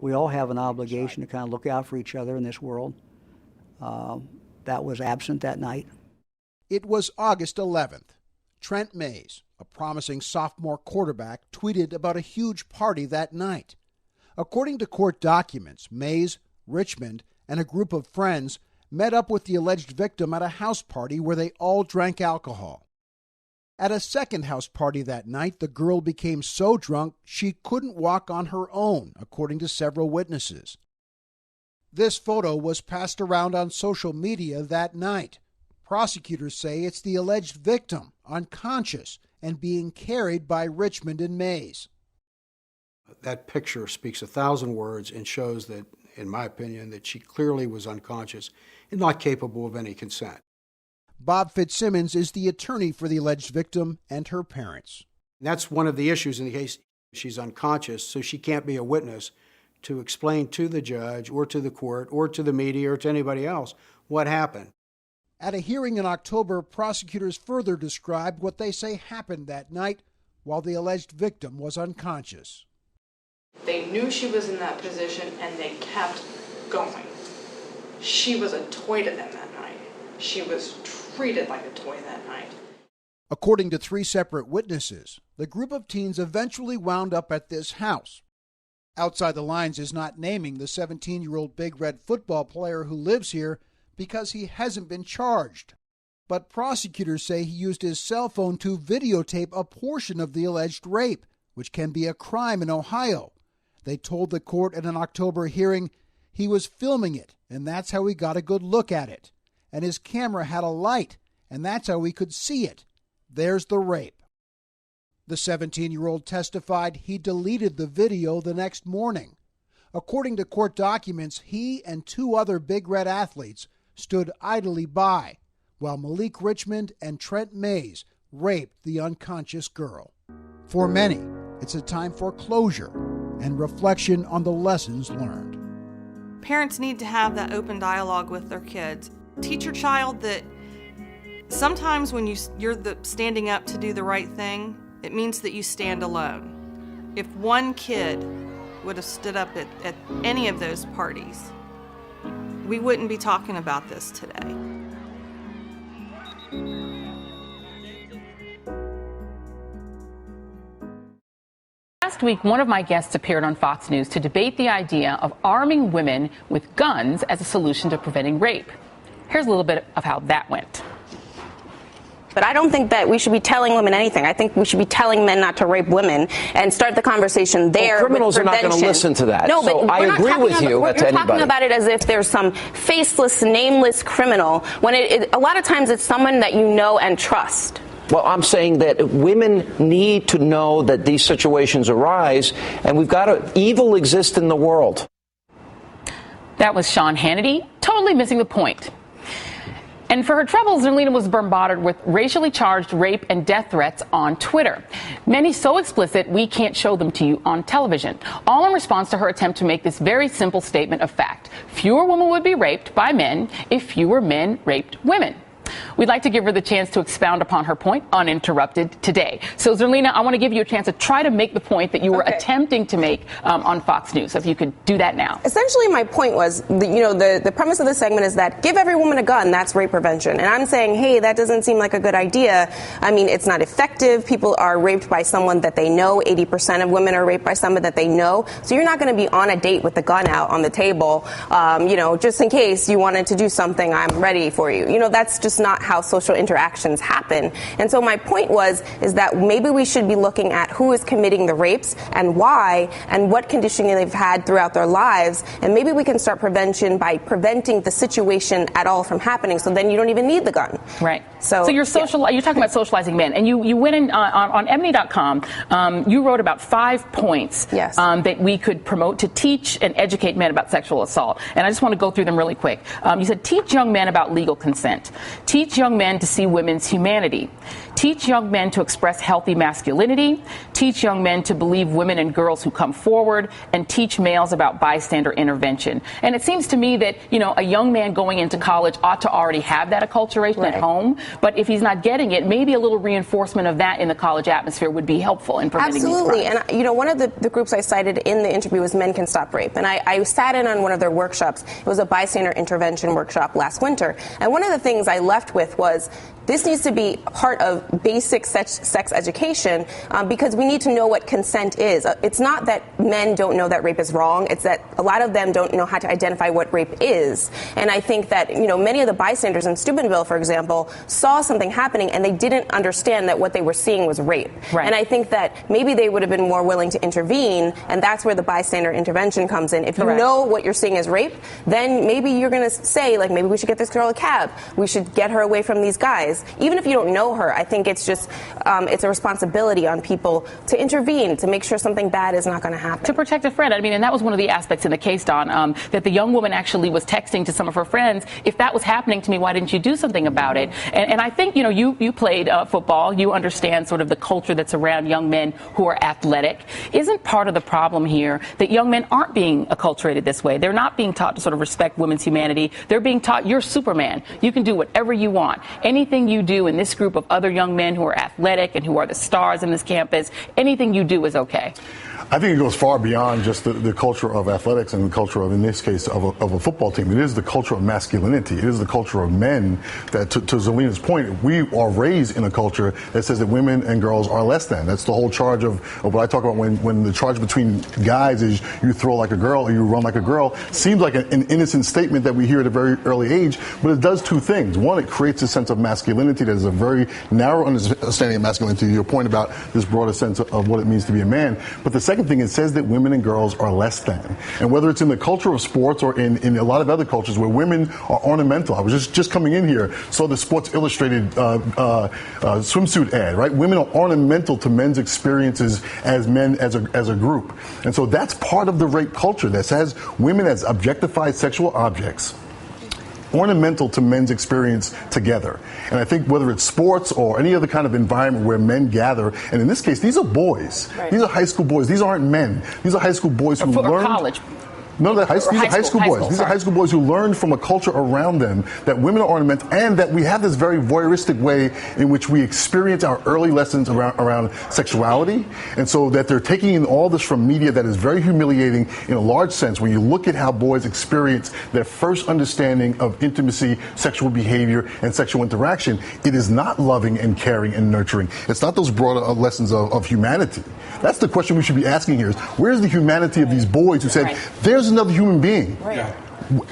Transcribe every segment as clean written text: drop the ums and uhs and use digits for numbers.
We all have an obligation to kind of look out for each other in this world. That was absent that night. It was August 11th. Trent Mays, a promising sophomore quarterback, tweeted about a huge party that night. According to court documents, Mays, Richmond, and a group of friends met up with the alleged victim at a house party where they all drank alcohol. At a second house party that night, the girl became so drunk she couldn't walk on her own, according to several witnesses. This photo was passed around on social media that night. Prosecutors say it's the alleged victim, unconscious, and being carried by Richmond and Mays. That picture speaks 1,000 words and shows that, in my opinion, that she clearly was unconscious and not capable of any consent. Bob Fitzsimmons is the attorney for the alleged victim and her parents. That's one of the issues in the case. She's unconscious, so she can't be a witness to explain to the judge or to the court or to the media or to anybody else what happened. At a hearing in October, prosecutors further described what they say happened that night while the alleged victim was unconscious. They knew she was in that position and they kept going. She was a toy to them that night. She was treated like a toy that night. According to 3 separate witnesses, the group of teens eventually wound up at this house. Outside the Lines is not naming the 17-year-old Big Red football player who lives here because he hasn't been charged. But prosecutors say he used his cell phone to videotape a portion of the alleged rape, which can be a crime in Ohio. They told the court in an October hearing he was filming it, and that's how he got a good look at it. And his camera had a light, and that's how we could see it. There's the rape. The 17-year-old testified he deleted the video the next morning. According to court documents, he and 2 other Big Red athletes stood idly by while Malik Richmond and Trent Mays raped the unconscious girl. For many, it's a time for closure and reflection on the lessons learned. Parents need to have that open dialogue with their kids. Teach your child that sometimes when you're standing up to do the right thing, it means that you stand alone. If one kid would have stood up at any of those parties, we wouldn't be talking about this today. Last week, one of my guests appeared on Fox News to debate the idea of arming women with guns as a solution to preventing rape. Here's a little bit of how that went. But I don't think that we should be telling women anything. I think we should be telling men not to rape women and start the conversation there. Well, criminals are not going to listen to that. No, so but I agree with you. We're talking about it as if there's some faceless, nameless criminal, when a lot of times it's someone that you know and trust. Well, I'm saying that women need to know that these situations arise, and we've got to, evil exists in the world. That was Sean Hannity, totally missing the point. And for her trouble, Zerlina was bombarded with racially charged rape and death threats on Twitter. Many so explicit, we can't show them to you on television. All in response to her attempt to make this very simple statement of fact. Fewer women would be raped by men if fewer men raped women. We'd like to give her the chance to expound upon her point uninterrupted today. So, Zerlina, I want to give you a chance to try to make the point that you were attempting to make on Fox News. So if you could do that now. Essentially, my point was, the premise of this segment is that give every woman a gun, that's rape prevention. And I'm saying, hey, that doesn't seem like a good idea. I mean, it's not effective. People are raped by someone that they know. 80% of women are raped by someone that they know. So you're not going to be on a date with the gun out on the table, just in case you wanted to do something, I'm ready for you. That's just not how social interactions happen. And so my point is that maybe we should be looking at who is committing the rapes and why and what conditioning they've had throughout their lives. And maybe we can start prevention by preventing the situation at all from happening. So then you don't even need the gun. Right. So you're you're talking about socializing men, and you went in on Ebony.com. You wrote about 5 points that we could promote to teach and educate men about sexual assault. And I just want to go through them really quick. You said teach young men about legal consent. Teach young men to see women's humanity. Teach young men to express healthy masculinity. Teach young men to believe women and girls who come forward, and teach males about bystander intervention. And it seems to me that, a young man going into college ought to already have that acculturation at home. But if he's not getting it, maybe a little reinforcement of that in the college atmosphere would be helpful in preventing Absolutely. these crimes. And, one of the groups I cited in the interview was Men Can Stop Rape. And I sat in on one of their workshops. It was a Bystander Intervention workshop last winter. And one of the things I left with was this needs to be part of basic sex education because we need to know what consent is. It's not that men don't know that rape is wrong. It's that a lot of them don't know how to identify what rape is. And I think that, many of the bystanders in Steubenville, for example, saw something happening and they didn't understand that what they were seeing was rape. Right. And I think that maybe they would have been more willing to intervene, and that's where the bystander intervention comes in. If you know what you're seeing is rape, then maybe you're going to say, maybe we should get this girl a cab. We should get her away from these guys. Even if you don't know her, I think it's just, it's a responsibility on people to intervene, to make sure something bad is not going to happen. To protect a friend. And that was one of the aspects in the case, Don, that the young woman actually was texting to some of her friends, if that was happening to me, why didn't you do something about it? And I think, you played football. You understand sort of the culture that's around young men who are athletic. Isn't part of the problem here that young men aren't being acculturated this way? They're not being taught to sort of respect women's humanity. They're being taught you're Superman. You can do whatever you want. Anything you do in this group of other young men who are athletic and who are the stars in this campus, anything you do is okay. I think it goes far beyond just the culture of athletics and the culture of, in this case, of a football team. It is the culture of masculinity. It is the culture of men that, to Zelina's point, we are raised in a culture that says that women and girls are less than. That's the whole charge of what I talk about when the charge between guys is you throw like a girl or you run like a girl. Seems like an innocent statement that we hear at a very early age, but it does two things. One, it creates a sense of masculinity that is a very narrow understanding of masculinity, to your point about this broader sense of what it means to be a man. But the second thing, it says that women and girls are less than. And whether it's in the culture of sports or in a lot of other cultures where women are ornamental. I was just coming in here, saw the Sports Illustrated swimsuit ad, right? Women are ornamental to men's experiences as men, as a group. And so that's part of the rape culture that says women as objectified sexual objects, ornamental to men's experience together. And I think whether it's sports or any other kind of environment where men gather, and in this case, these are boys. Right. These are high school boys. These aren't men. These are high school boys who learn. College. No, these are high school boys. These are high school boys who learned from a culture around them that women are ornamental, and that we have this very voyeuristic way in which we experience our early lessons around sexuality. And so that they're taking in all this from media that is very humiliating in a large sense. When you look at how boys experience their first understanding of intimacy, sexual behavior, and sexual interaction, it is not loving and caring and nurturing. It's not those broader lessons of humanity. That's the question we should be asking here is, where's the humanity of these boys who said, there's another human being? Right.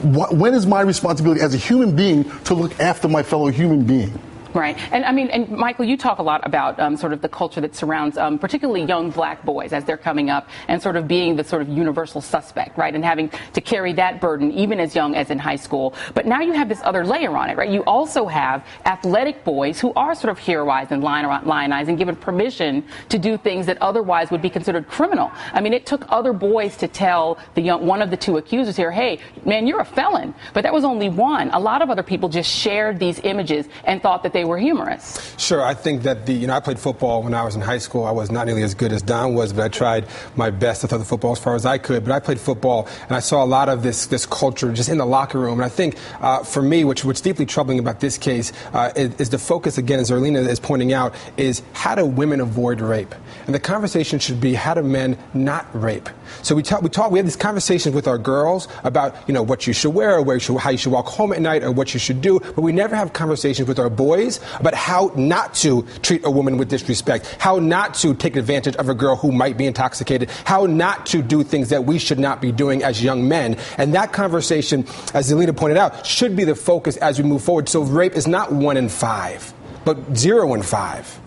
When is my responsibility as a human being to look after my fellow human being? Right. And Michael, you talk a lot about sort of the culture that surrounds particularly young black boys as they're coming up and sort of being the sort of universal suspect, right, and having to carry that burden even as young as in high school. But now you have this other layer on it, right? You also have athletic boys who are sort of heroized and lionized and given permission to do things that otherwise would be considered criminal. It took other boys to tell one of the two accusers here, hey, man, you're a felon. But that was only one. A lot of other people just shared these images and thought that they were humorous. Sure. I think that I played football when I was in high school. I was not nearly as good as Don was, but I tried my best to throw the football as far as I could. But I played football, and I saw a lot of this culture just in the locker room. And I think for me, what's deeply troubling about this case is the focus, again, as Erlina is pointing out, is how do women avoid rape? And the conversation should be how do men not rape? So we have these conversations with our girls about, what you should wear, or how you should walk home at night, or what you should do. But we never have conversations with our boys about how not to treat a woman with disrespect, how not to take advantage of a girl who might be intoxicated, how not to do things that we should not be doing as young men. And that conversation, as Zelina pointed out, should be the focus as we move forward. So rape is not 1 in 5, but 0 in 5.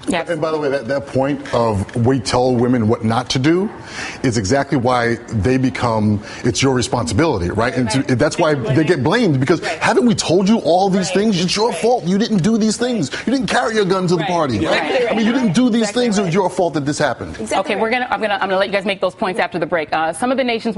Yes. And by the way, that point of we tell women what not to do is exactly why they become, it's your responsibility, right? And that's why they get blamed, because haven't we told you all these things? It's your fault. You didn't do these things. You didn't carry your gun to the party. Right? You didn't do these things. It was your fault that this happened. Okay, I'm gonna let you guys make those points after the break. Some of the nation's